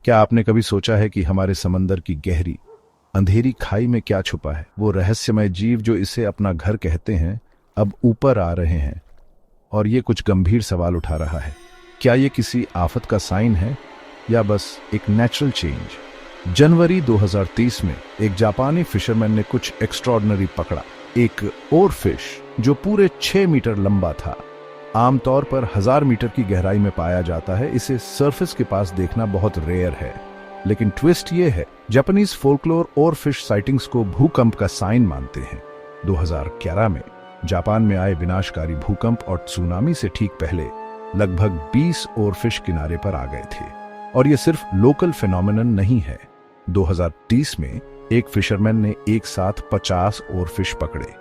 क्या आपने कभी सोचा है कि हमारे समंदर की गहरी अंधेरी खाई में क्या छुपा है? वो रहस्यमय जीव जो इसे अपना घर कहते हैं अब ऊपर आ रहे हैं और ये कुछ गंभीर सवाल उठा रहा है। क्या ये किसी आफत का साइन है या बस एक नेचुरल चेंज? जनवरी 2030 में एक जापानी फिशरमैन ने कुछ एक्स्ट्रॉर्डनरी पकड़ा। एक ओरफिश जो पूरे 6 मीटर लंबा था। आमतौर पर 1000 मीटर की गहराई में पाया जाता है। इसे सरफेस के पास देखना बहुत रेयर है। लेकिन ट्विस्ट ये है, जापानीज फोल्कलोर ओरफिश साइटिंग्स को भूकंप का साइन मानते हैं। 2011 में जापान में आए विनाशकारी भूकंप और सुनामी से ठीक पहले लगभग 20 ओरफिश किनारे पर आ गए थे। और ये सिर्फ लोकल फिनोमिनन नहीं है। 2030 में एक फिशरमैन ने एक साथ 50 ओरफिश पकड़े।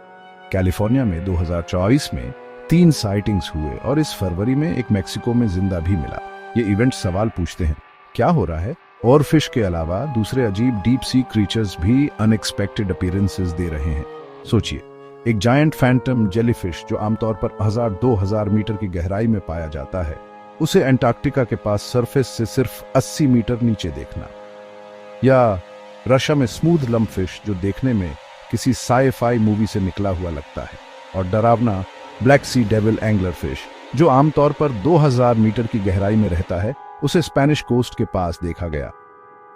कैलिफोर्निया में 2024 में 3 साइटिंग्स हुए और इस फरवरी में एक मेक्सिको में जिंदा भी मिला। ये इवेंट सवाल पूछते हैं, क्या हो रहा है? ओरफिश के अलावा दूसरे अजीब डीप सी क्रीचर्स भी अनएक्सपेक्टेड अपीयरेंसेस दे रहे हैं। सोचिए, एक जायंट फैंटम जेलीफिश जो आमतौर पर 1000-2000 मीटर की गहराई में पाया जाता है, उसे अंटार्कटिका के पास सरफेस से सिर्फ 80 मीटर नीचे देखना। या रशिया में स्मूथ लम्पफिश जो देखने में किसी साई-फाई मूवी से निकला हुआ लगता है। और डरावना ब्लैक सी डेविल एंगलर फिश जो आमतौर पर 2000 मीटर की गहराई में रहता है, उसे स्पेनिश कोस्ट के पास देखा गया।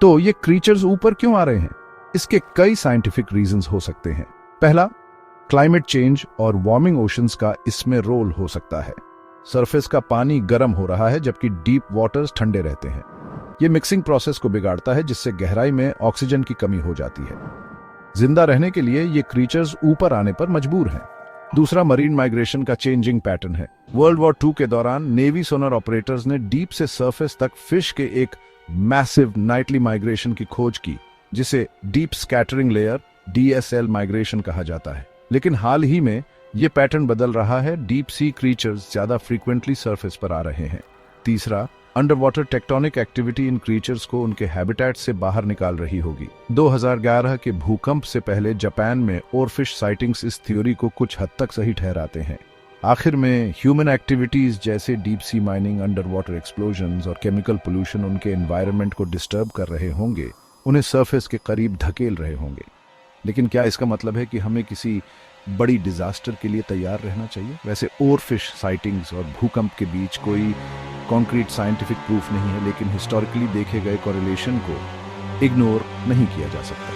तो ये क्रीचर्स ऊपर क्यों आ रहे हैं? इसके कई साइंटिफिक रीजंस हो सकते हैं। पहला, क्लाइमेट चेंज और वार्मिंग ओशंस का इसमें रोल हो सकता है। सरफेस का पानी गर्म हो रहा है जबकि डीप वाटर्स ठंडे रहते हैं। ये मिक्सिंग प्रोसेस को बिगाड़ता है जिससे गहराई में ऑक्सीजन की कमी हो जाती है। जिंदा रहने के लिए ये क्रीचर्स ऊपर आने पर मजबूर हैं। दूसरा, मरीन माइग्रेशन का चेंजिंग पैटर्न है। वर्ल्ड वॉर 2 के दौरान नेवी सोनर ऑपरेटर्स ने डीप से सरफेस तक फिश के एक मैसिव नाइटली माइग्रेशन की खोज की, जिसे deep scattering layer DSL migration कहा जाता है। लेकिन हाल ही में ये पैटर्न बदल रहा है। डीप सी क्रीचर्स ज्यादा फ्रीक्वेंटली सरफेस पर आ रहे हैं। तीसरा, under water tectonic activity in creatures को उनके हैबिटेट से बाहर निकाल रही होगी। 2011 के भूकंप से पहले जापान में ओरफिश साइटिंग्स इस थ्योरी को कुछ हद तक सही ठहराते हैं। आखिर में ह्यूमन एक्टिविटीज जैसे deep sea mining, under water explosions और केमिकल पोल्यूशन उनके एनवायरनमेंट को डिस्टर्ब कर रहे होंगे, उन्हें सरफेस के करीब धकेल रहे होंगे। लेकिन क्या इसका मतलब है कि हमें किसी बड़ी डिजास्टर के लिए तैयार रहना चाहिए? वैसे ओरफिश साइटिंग्स और भूकंप के बीच कोई कॉन्क्रीट साइंटिफिक प्रूफ नहीं है, लेकिन हिस्टोरिकली देखे गए कोरिलेशन को इग्नोर नहीं किया जा सकता।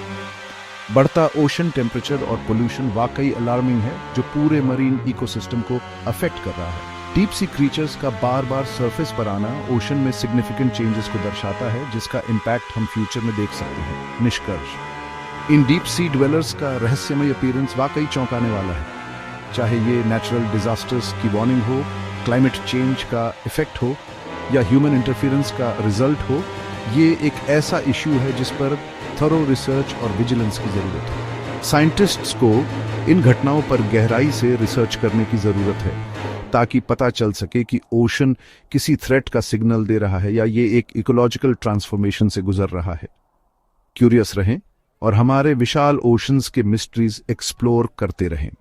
बढ़ता ओशन टेम्परेचर और पोल्यूशन वाकई अलार्मिंग है, जो पूरे मरीन इकोसिस्टम को अफेक्ट कर रहा है। डीप सी क्रीचर्स का बार बार सरफेस पर आना ओशन में सिग्निफिकेंट चेंजेस को दर्शाता है, जिसका इम्पैक्ट हम फ्यूचर में देख सकते हैं। निष्कर्ष, इन डीप सी ड्वेलर्स का रहस्यमय अपीयरेंस वाकई चौंकाने वाला है। चाहे ये नेचुरल डिजास्टर्स की वार्निंग हो, क्लाइमेट चेंज का इफेक्ट हो या ह्यूमन इंटरफेरेंस का रिजल्ट हो, ये एक ऐसा इश्यू है जिस पर थरो रिसर्च और विजिलेंस की जरूरत है। साइंटिस्ट्स को इन घटनाओं पर गहराई से रिसर्च करने की जरूरत है ताकि पता चल सके कि ओशन किसी थ्रेट का सिग्नल दे रहा है या ये एक इकोलॉजिकल ट्रांसफॉर्मेशन से गुजर रहा है। क्यूरियस रहें और हमारे विशाल ओशंस के मिस्ट्रीज एक्सप्लोर करते रहें।